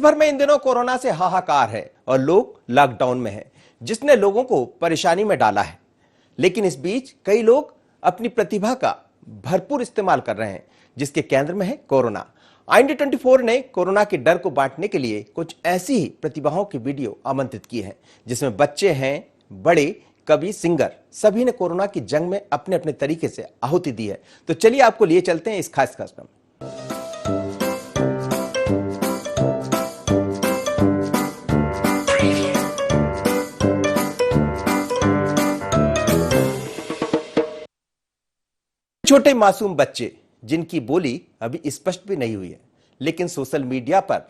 भर में इन दिनों कोरोना से हाहाकार है और लोग लॉकडाउन में हैं, जिसने लोगों को परेशानी में डाला है। लेकिन इस बीच कई लोग अपनी प्रतिभा का भरपूर इस्तेमाल कर रहे हैं, जिसके केंद्र में है कोरोना। IND24 ने कोरोना के डर को बांटने के लिए कुछ ऐसी ही प्रतिभाओं की वीडियो आमंत्रित की है, जिसमें बच्चे हैं, बड़े, कवि, सिंगर, सभी ने कोरोना की जंग में अपने अपने तरीके से आहुति दी है। तो चलिए आपको लिए चलते हैं इस खास कार्यक्रम। छोटे मासूम बच्चे जिनकी बोली अभी स्पष्ट भी नहीं हुई है, लेकिन सोशल मीडिया पर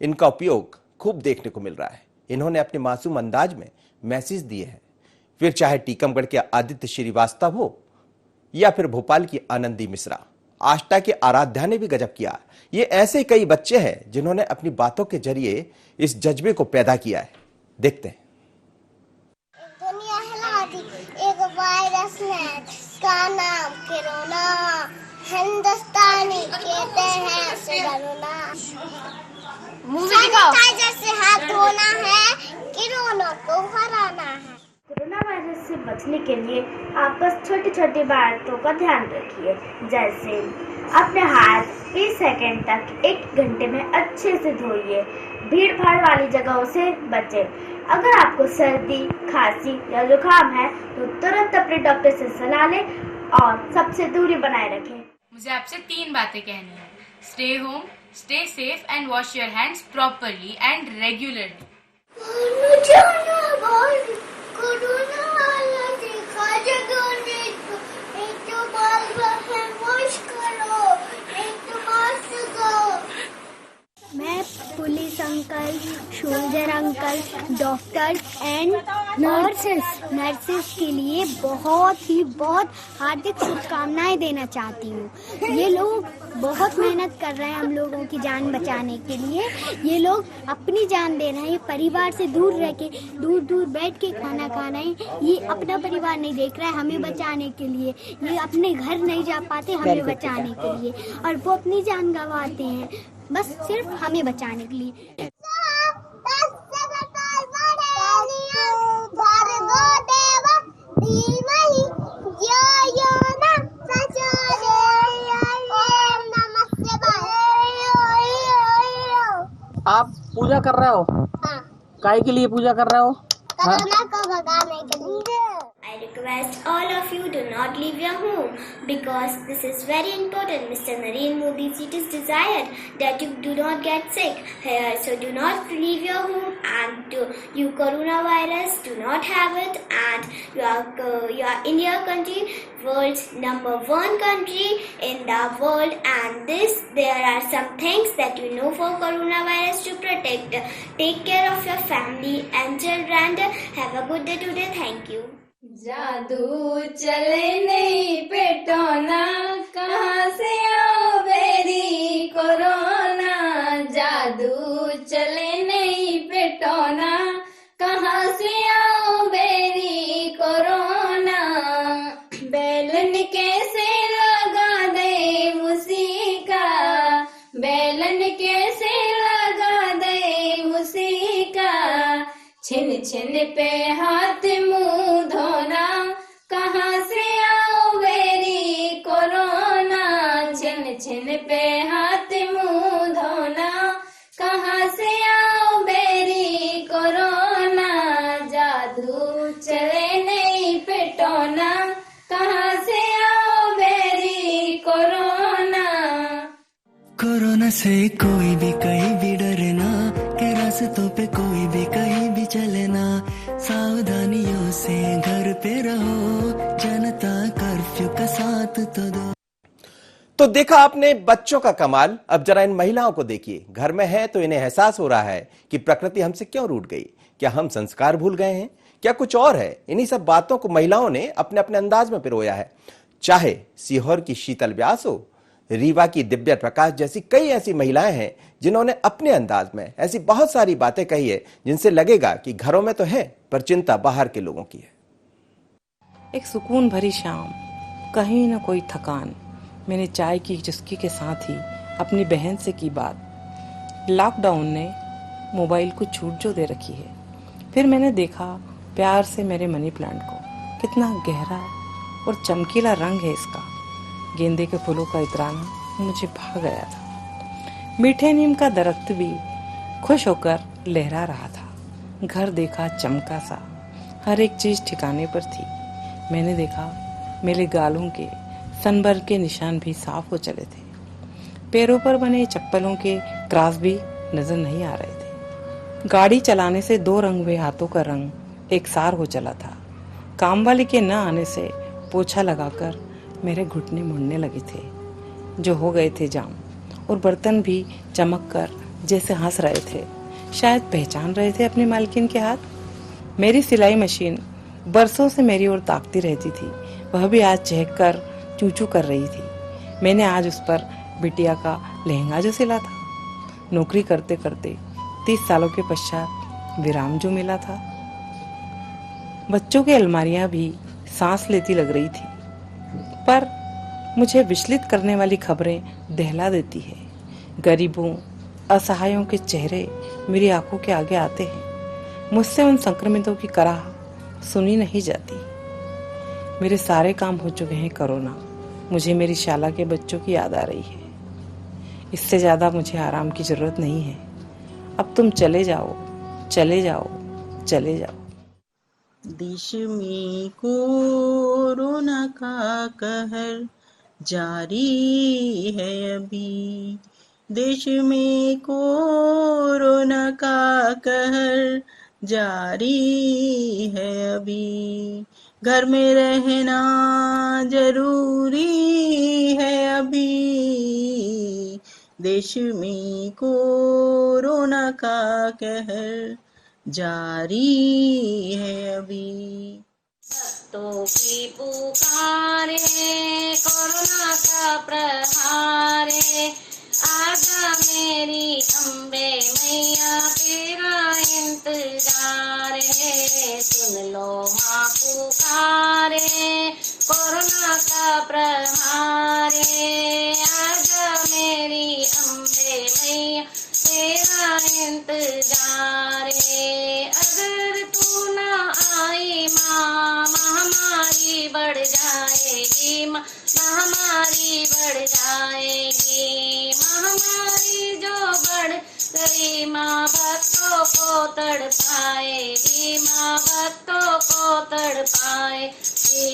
इनका उपयोग खूब देखने को मिल रहा है। इन्होंने अपने मासूम अंदाज में मैसेज दिए हैं, फिर चाहे टीकमगढ़ के आदित्य श्रीवास्तव हो या फिर भोपाल की आनंदी मिश्रा, आष्टा के आराध्या ने भी गजब किया। ये ऐसे कई बच्चे हैं जिन्होंने अपनी बातों के जरिए इस जज्बे को पैदा किया है। देखते हैं। दुनिया हिला दी एक वायरस ने, का नाम कोरोना, हिंदुस्तानी कहते हैं उसे डरना। सैनिटाइजर से हाथ धोना है, कोरोना को हराना है। कोरोना वायरस से बचने के लिए आप बस छोटी छोटी बातों का ध्यान रखिए, जैसे अपने हाथ 20 सेकंड तक 1 घंटे में अच्छे से धोइए। भीड़ भाड़ वाली जगहों से बचें। अगर आपको सर्दी, खांसी या जुकाम है तो तुरंत अपने डॉक्टर से सलाह लें और सबसे दूरी बनाए रखें। मुझे आपसे 3 बातें कहनी है। Stay home, stay safe and wash your hands properly and regularly. Corona वाला देखा जगह ने, एक तो बार वॉश करो, एक तो मास्क दो। मैं police uncle, soldier uncle, doctor and nurses के लिए बहुत हार्दिक शुभकामनाएं देना चाहती हूँ। ये लोग बहुत मेहनत कर रहे हैं हम लोगों की जान बचाने के लिए। ये लोग अपनी जान दे रहे हैं। ये परिवार से दूर रह के दूर बैठ के खाना खा रहे हैं। ये अपना परिवार नहीं देख रहा है हमें बचाने के लिए। ये अपने घर नहीं जा पाते हमें बचाने के लिए, और वो अपनी जान गंवाते हैं बस सिर्फ हमें बचाने के लिए। आप पूजा कर रहे हो? हाँ। काय के लिए पूजा कर रहे हो? कोरोना को भगाने के लिए। I request all of you do not leave your home because this is very important. Mr. Narendra Modi it is desired that you do not get sick here, so do not leave your home, and you coronavirus do not have it, and you are in your country, world's #1 country in the world, and there are some things that you know for coronavirus to protect. Take care of your family and children. Have a good day today. Thank you. जादू चले नहीं पेटोना, कहाँ से आओ berry corona. जादू चले नहीं पेटोना, कहाँ से आओ बेरी कोरोना। बेलन कैसे लगा दे मुसीका, बेलन कैसे लगा दे मुसीका। छिन छिन पे हाथ मुंह धोना, कहाँ से आओ बेरी कोरोना। छिन छिन पे हाथ मुंह धोना, कहाँ से आओ बेरी कोरोना। जादू चले नहीं पेटोना, कहाँ से आओ बेरी कोरोना। कोरोना से कोई भी कहीं भी डरे ना, के रास्तों पे कोई भी कहीं भी चले ना। सावधानियों से घर पे रहो, जनता कर्फ्यू का साथ तो दो। तो देखा आपने बच्चों का कमाल। अब जरा इन महिलाओं को देखिए। घर में है तो इन्हें एहसास हो रहा है कि प्रकृति हमसे क्यों रूठ गई। क्या हम संस्कार भूल गए हैं, क्या कुछ और है? इन्हीं सब बातों को महिलाओं ने अपने अपने अंदाज में पिरोया है। चाहे सीहोर की शीतल व्यास हो, रीवा की दिव्या प्रकाश जैसी कई ऐसी महिलाएं हैं जिन्होंने अपने अंदाज में ऐसी बहुत सारी बातें कही है जिनसे लगेगा कि घरों में तो है पर चिंता बाहर के लोगों की है। एक सुकून भरी शाम, कहीं ना कोई थकान। मैंने चाय की चुस्की के साथ ही अपनी बहन से की बात। लॉकडाउन ने मोबाइल को छूट जो दे रखी है। फिर मैंने देखा प्यार से मेरे मनी प्लांट को, कितना गहरा और चमकीला रंग है इसका। गेंदे के फूलों का इतराना मुझे भा गया था। मीठे नीम का दरख्त भी खुश होकर लहरा रहा था। घर देखा चमका सा, हर एक चीज ठिकाने पर थी। मैंने देखा मेरे गालों के सनबर्न के निशान भी साफ हो चले थे। पैरों पर बने चप्पलों के क्रॉस भी नजर नहीं आ रहे थे। गाड़ी चलाने से 2 रंग हुए हाथों का रंग एकसार हो चला था। काम वाले के न आने से पोछा लगाकर मेरे घुटने मुड़ने लगे थे, जो हो गए थे जाम, और बर्तन भी चमक कर जैसे हंस रहे थे, शायद पहचान रहे थे अपनी मालकिन के हाथ। मेरी सिलाई मशीन बरसों से मेरी ओर ताकती रहती थी, वह भी आज चहक कर चूचू कर रही थी। मैंने आज उस पर बिटिया का लहंगा जो सिला था, नौकरी करते करते 30 सालों के पश्चात विराम जो मिला था। बच्चों की अलमारियां भी सांस लेती लग रही थी, पर मुझे विचलित करने वाली खबरें दहला देती है। गरीबों, असहायों के चेहरे मेरी आंखों के आगे आते हैं। मुझसे उन संक्रमितों की कराह सुनी नहीं जाती। मेरे सारे काम हो चुके हैं कोरोना। मुझे मेरी शाला के बच्चों की याद आ रही है। इससे ज्यादा मुझे आराम की जरूरत नहीं है। अब तुम चले जाओ, चले जाओ, चले जाओ। देश में कोरोना का कहर जारी है अभी। देश में कोरोना का कहर जारी है अभी। घर में रहना जरूरी है अभी। देश में कोरोना का कहर जारी है अभी। भक्तों की पुकार है, कोरोना का प्रहार है। आजा मेरी अम्बे मैया, तेरा इंतजार है। सुन लो माँ पुकार है, कोरोना का प्रहार है। आजा मेरी अम्बे मैया, तेरा इंतजार है। अगर तू ना आई माँ, महामारी बढ़ जाएगी माँ, महामारी बढ़ जाएगी। महामारी जो बढ़ गई माँ, भक्तों को तड़पाएगी माँ, भक्तों को तड़पाएगी।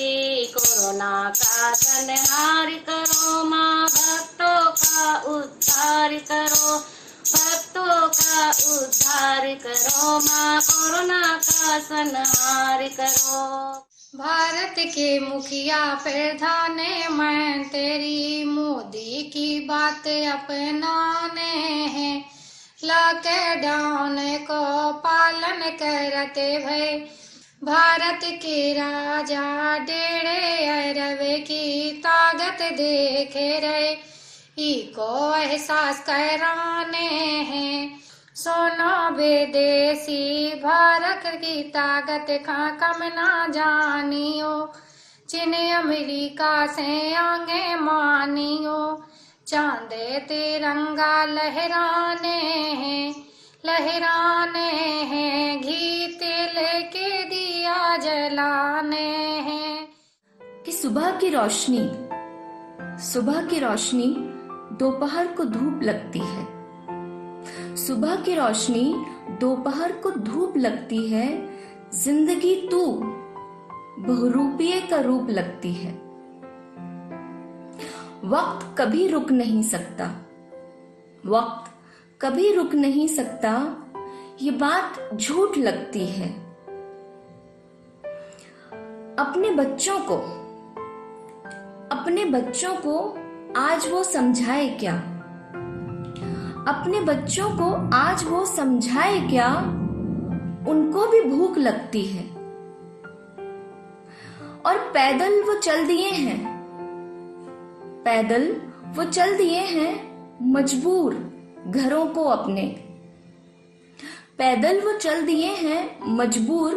कोरोना का संहार करो माँ, भक्तों का उद्धार करो, भक्तों का उद्धार करो माँ, कोरोना का संहार करो। भारत के मुखिया प्रधान मैं तेरी मोदी की बात अपनाने हैं। लॉकडाउन को पालन करते भय, भारत के राजा 1.5 अरब की ताकत देख रहे। इको एहसास कराने हैं, सोना विदेशी भारत की ताकत का कम ना जानियो। चीन अमेरिका से आगे मानियो, चांद तिरंगा लहराने हैं, लहराने हैं। घी तेल के दिया जलाने हैं। कि सुबह की रोशनी दोपहर को धूप लगती है। सुबह की रोशनी दोपहर को धूप लगती है। जिंदगी तू बहुरूपिये का रूप लगती है। वक्त कभी रुक नहीं सकता, वक्त कभी रुक नहीं सकता, ये बात झूठ लगती है। अपने बच्चों को आज वो समझाए क्या, अपने बच्चों को आज वो समझाए क्या, उनको भी भूख लगती है। और पैदल वो चल दिए हैं, पैदल वो चल दिए हैं मजबूर घरों को अपने। पैदल वो चल दिए हैं मजबूर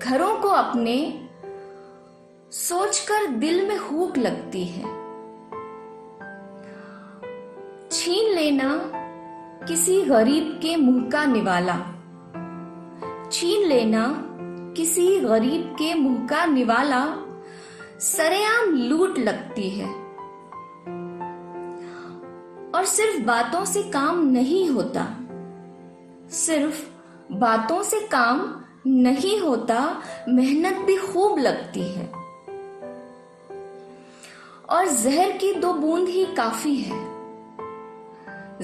घरों को अपने। सोचकर दिल में हुक लगती है। किसी गरीब के मुंह का निवाला, छीन लेना किसी गरीब के मुंह का निवाला सरेआम लूट लगती है। और सिर्फ बातों से काम नहीं होता, सिर्फ बातों से काम नहीं होता, मेहनत भी खूब लगती है। और जहर की 2 बूंद ही काफी है,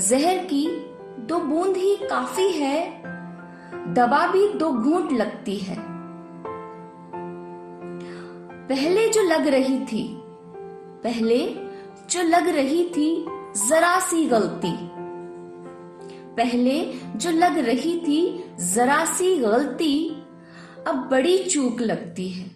जहर की 2 बूंद ही काफी है, दवा भी 2 घूंट लगती है। पहले जो लग रही थी जरा सी गलती, पहले जो लग रही थी जरा सी गलती, अब बड़ी चूक लगती है।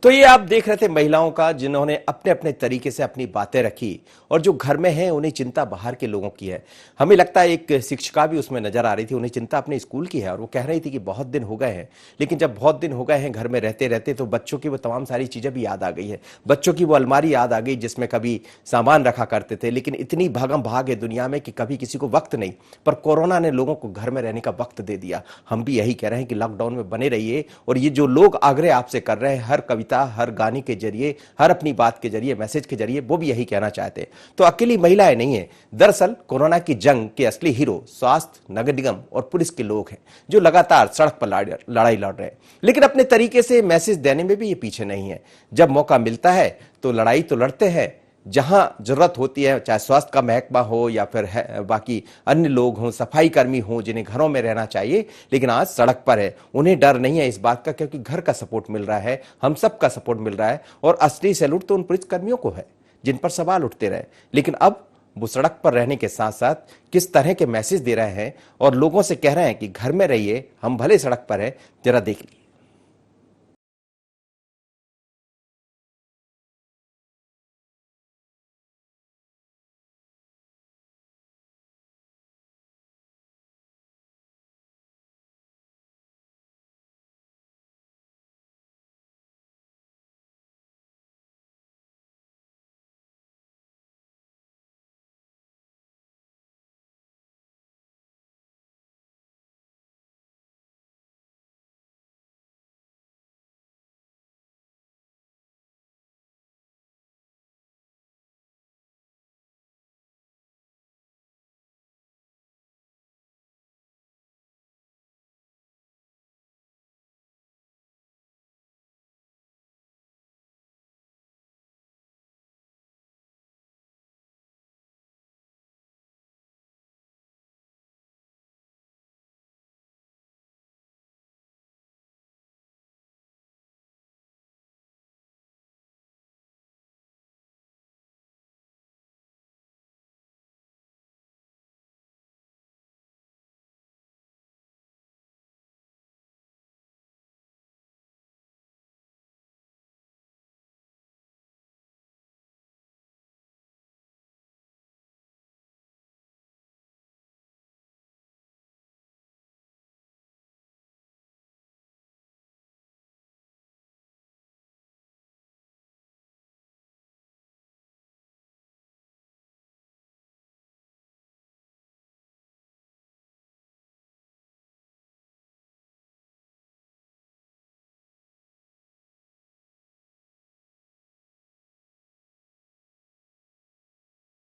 तो ये आप देख रहे थे महिलाओं का, जिन्होंने अपने अपने तरीके से अपनी बातें रखी, और जो घर में हैं उन्हें चिंता बाहर के लोगों की है। हमें लगता है एक शिक्षिका भी उसमें नजर आ रही थी, उन्हें चिंता अपने स्कूल की है, और वो कह रही थी कि बहुत दिन हो गए हैं, लेकिन जब बहुत दिन हो गए हैं घर में रहते रहते तो बच्चों की वो तमाम सारी चीजें भी याद आ गई है। बच्चों की वो अलमारी याद आ गई जिसमें कभी सामान रखा करते थे, लेकिन इतनी भागम भाग है दुनिया में कि कभी किसी को वक्त नहीं, पर कोरोना ने लोगों को घर में रहने का वक्त दे दिया। हम भी यही कह रहे हैं कि लॉकडाउन में बने रहिए, और ये जो लोग आग्रह आपसे कर रहे हैं, हर कविता, हर गाने के जरिए, हर अपनी बात के जरिए, मैसेज के जरिए, वो भी यही कहना चाहते हैं। तो अकेली महिलाएं नहीं है, दरअसल कोरोना की जंग के असली हीरो स्वास्थ्य, नगर निगम और पुलिस के लोग हैं, जो लगातार सड़क पर लड़ाई लड़ रहे हैं, लेकिन अपने तरीके से मैसेज देने में भी ये पीछे नहीं है। जब मौका मिलता है तो लड़ाई तो लड़ते हैं, जहां जरूरत होती है, चाहे स्वास्थ्य का महकमा हो या फिर बाकी अन्य लोग हों, सफाई कर्मी हों, जिन्हें घरों में रहना चाहिए, लेकिन आज सड़क पर है। उन्हें डर नहीं है इस बात का, क्योंकि घर का सपोर्ट मिल रहा है, हम सब का सपोर्ट मिल रहा है। और असली सैल्यूट तो उन पुलिस कर्मियों को है जिन पर सवाल उठते रहे, लेकिन अब वो सड़क पर रहने के साथ साथ किस तरह के मैसेज दे रहे हैं और लोगों से कह रहे हैं कि घर में रहिए, हम भले सड़क पर है, जरा देख लीजिए।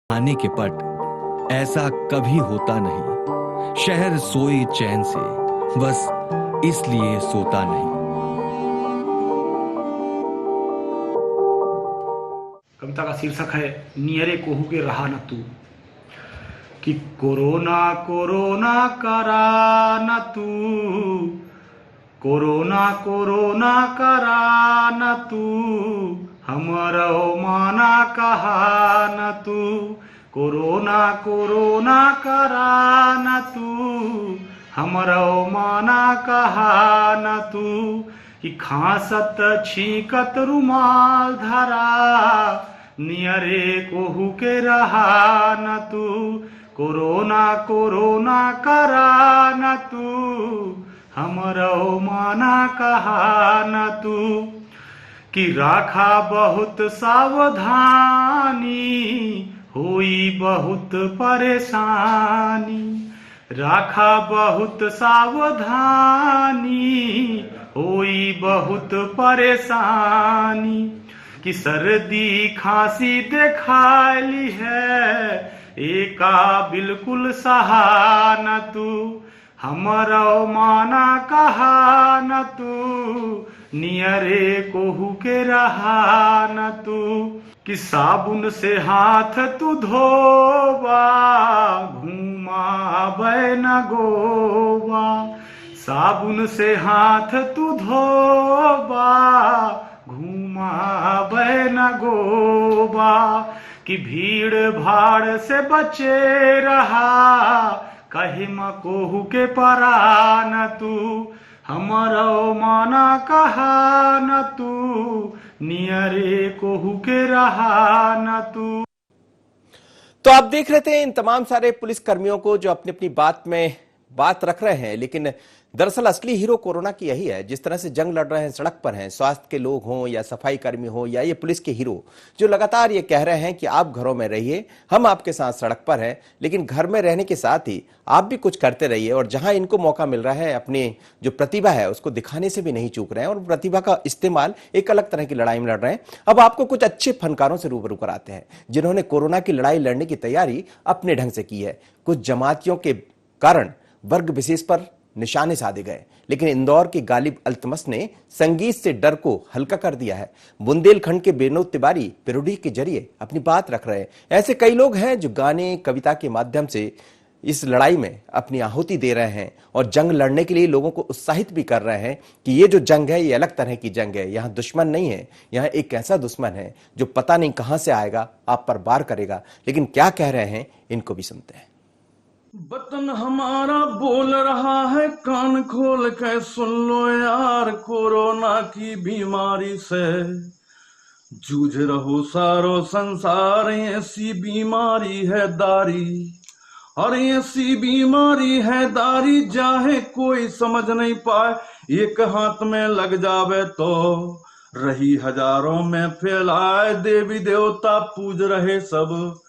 आने के पट ऐसा कभी होता नहीं, शहर सोई चैन से, बस इसलिए सोता नहीं। कविता का शीर्षक है नियरे कोहू के रहा न तू। कि कोरोना कोरोना करा न तू, कोरोना कोरोना करा न तू, हमरो माना कहा न तू। कोरोना कोरोना करा न तू, हमरो माना कहा न तू। कि खांसत छींकत रुमाल धरा, नियरे कोहू के रहा न तू। कोरोना कोरोना करा न तू, हमरो माना कहा न तू। कि राखा बहुत सावधानी, हुई बहुत परेशानी, राखा बहुत सावधानी, हुई बहुत परेशानी, कि सर्दी खांसी देखाली है, एका बिल्कुल सहा न तू, हमरो माना कहा न तू, नियरे कोहू के रहा न तू, कि साबुन से हाथ तू धोवा, घुमावे न गोवा, साबुन से हाथ तू धोवा, घुमावे न गोवा, कि भीड़ भाड़ से बचे रहा, कहे म कोहू के परा न तू, हमरो माना कहा न तू, नियरे कोहू के रहा न तू। तो आप देख रहे थे इन तमाम सारे पुलिस कर्मियों को जो अपनी अपनी बात में बात रख रहे हैं, लेकिन दरअसल असली हीरो कोरोना की यही है। जिस तरह से जंग लड़ रहे हैं, सड़क पर हैं, स्वास्थ्य के लोग हों या सफाई कर्मी हों या ये पुलिस के हीरो जो लगातार ये कह रहे हैं कि आप घरों में रहिए, हम आपके साथ सड़क पर हैं, लेकिन घर में रहने के साथ ही आप भी कुछ करते रहिए। और जहां इनको मौका मिल रहा है अपनी जो प्रतिभा है उसको दिखाने से भी नहीं चूक रहे हैं और प्रतिभा का इस्तेमाल एक अलग तरह की लड़ाई में लड़ रहे हैं। अब आपको कुछ अच्छे फनकारों से रूबरू कराते हैं जिन्होंने कोरोना की लड़ाई लड़ने की तैयारी अपने ढंग से की है। कुछ जमातियों के कारण वर्ग विशेष पर निशाने साधे गए, लेकिन इंदौर के गालिब अल्तमस ने संगीत से डर को हल्का कर दिया है। बुंदेलखंड के विनोद तिवारी पेरोडी के जरिए अपनी बात रख रहे हैं। ऐसे कई लोग हैं जो गाने कविता के माध्यम से इस लड़ाई में अपनी आहुति दे रहे हैं और जंग लड़ने के लिए लोगों को उत्साहित भी कर रहे हैं कि ये जो जंग है ये अलग तरह की जंग है। यहाँ दुश्मन नहीं है, यहाँ एक ऐसा दुश्मन है जो पता नहीं कहां से आएगा, आप पर वार करेगा। लेकिन क्या कह रहे हैं इनको भी सुनते हैं। वतन हमारा बोल रहा है, कान खोल के सुन लो यार, कोरोना की बीमारी से जूझ रहो सारो संसार। ऐसी बीमारी है दारी और ऐसी बीमारी है दारी, चाहे कोई समझ नहीं पाए, एक हाथ में लग जावे तो रही हजारों में फैलाए। देवी देवता पूज रहे सब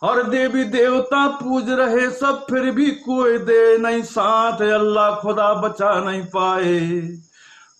और देवी देवता पूज रहे सब, फिर भी कोई दे नहीं साथ, अल्लाह खुदा बचा नहीं पाए।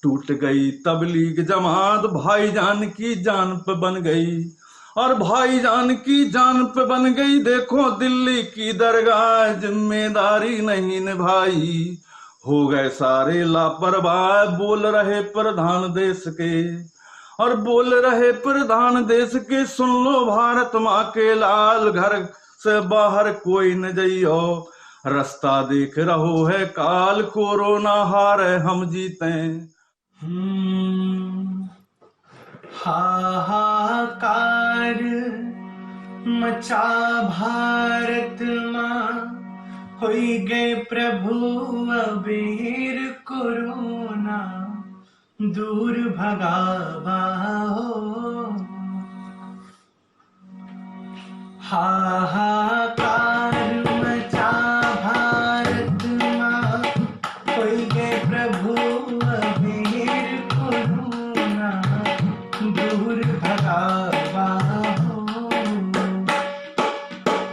टूट गई तबलीग जमात, भाईजान की जान पे बन गई और भाईजान की जान पे बन गई। देखो दिल्ली की दरगाह जिम्मेदारी नहीं निभाई, हो गए सारे लापरवाह। बोल रहे प्रधान देश के और बोल रहे प्रधान देश के, सुन लो भारत माँ के लाल, घर से बाहर कोई न जइयो, रास्ता देख रहो है काल, कोरोना हारे हम जीते। हाहाकार मचा भारत माँ, होई गए प्रभु अबीर कोरोना, दूर भगावा हो। हाहाकार मचा भारत माँ, होई गए प्रभु अबीर कोरोना, दूर भगावा हो।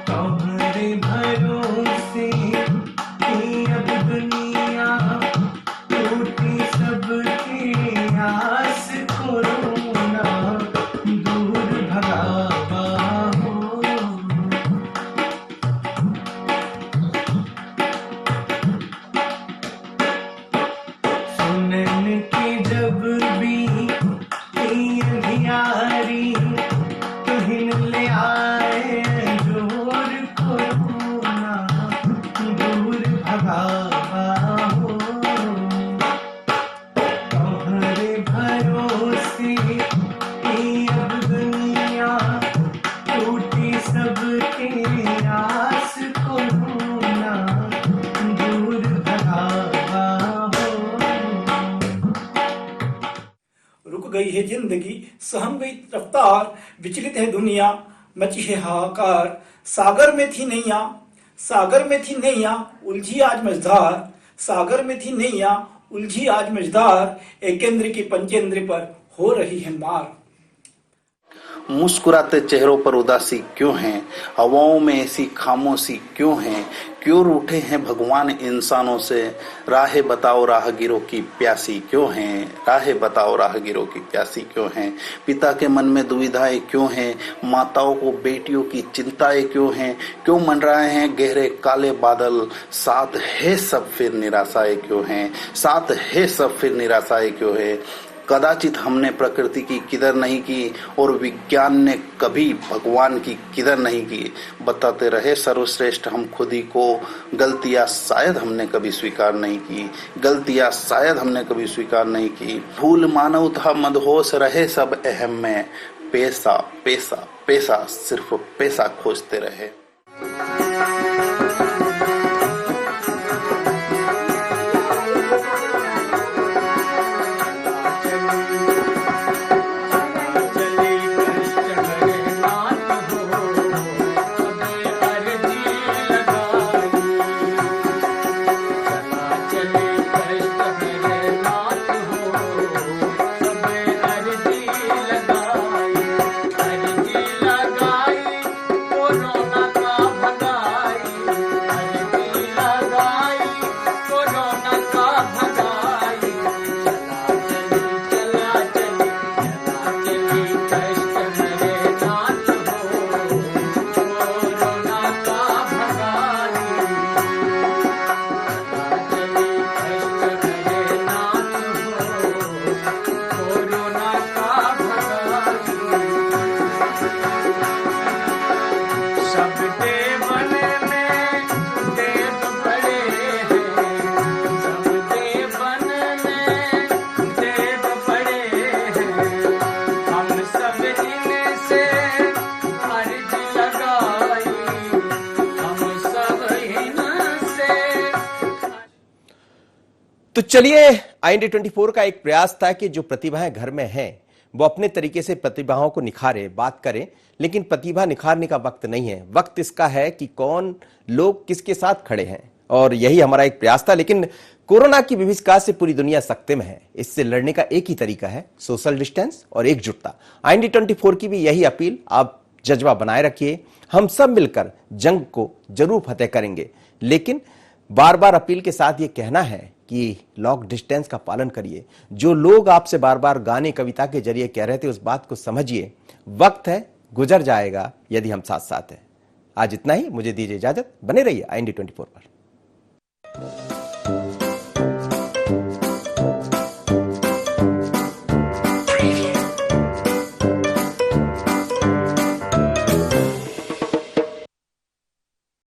तुम्हारे भरोसे की अब दुनिया टूटी सबकी आस, कोरोना दूर भगावा हो। सुनन की जब भी अंधियारी, तुहिन ले आए जोर, कोरोना दूर भगावा हो। तुम्हारे भरोसे की अब दुनिया टूटी सबके आस, कोरोना दूर भगावा हो। रुक गई है जिंदगी, सहम गई रफ्तार, विचलित है दुनिया, मची है हाहाकार। सागर में थी नैया, सागर में थी नैया, उलझी आज मझधार, सागर में थी नैया, उलझी आज मझधार, एक केंद्र की पंचेंद्र पर हो रही है मार। मुस्कुराते चेहरों पर उदासी क्यों है? हवाओं में ऐसी खामोशी क्यों है? क्यों रूठे हैं भगवान इंसानों से? राहें बताओ राहगीरों की प्यासी क्यों हैं? राहें बताओ राहगीरों की प्यासी क्यों हैं? पिता के मन में दुविधाएं क्यों हैं? माताओं को बेटियों की चिंताएं क्यों हैं? क्यों मंडराए हैं गहरे काले बादल? साथ है सब फिर निराशाएं क्यों हैं? साथ है सब फिर निराशाएं क्यों है? कदाचित हमने प्रकृति की किदर नहीं की और विज्ञान ने कभी भगवान की किदर नहीं की। बताते रहे सर्वश्रेष्ठ हम खुद ही को, गलतियां शायद हमने कभी स्वीकार नहीं की। गलतियां शायद हमने कभी स्वीकार नहीं की। भूल मानव था मदहोश रहे सब अहम में। पैसा पैसा पैसा सिर्फ पैसा खोजते रहे। तो चलिए, IND24 का एक प्रयास था कि जो प्रतिभाएं घर में हैं वो अपने तरीके से प्रतिभाओं को निखारे, बात करें, लेकिन प्रतिभा निखारने का वक्त नहीं है। वक्त इसका है कि कौन लोग किसके साथ खड़े हैं, और यही हमारा एक प्रयास था। लेकिन कोरोना की विभीषिका से पूरी दुनिया सख्ते में है। इससे लड़ने का एक ही तरीका है, सोशल डिस्टेंस और एकजुटता। IND24 की भी यही अपील, आप जज्बा बनाए रखिए। हम सब मिलकर जंग को जरूर फतेह करेंगे, लेकिन बार बार अपील के साथ ये कहना है कि लॉन्ग डिस्टेंस का पालन करिए। जो लोग आपसे बार बार गाने कविता के जरिए कह रहे थे, उस बात को समझिए। वक्त है, गुजर जाएगा यदि हम साथ साथ हैं। आज इतना ही, मुझे दीजिए इजाजत। बने रहिए IND24 पर।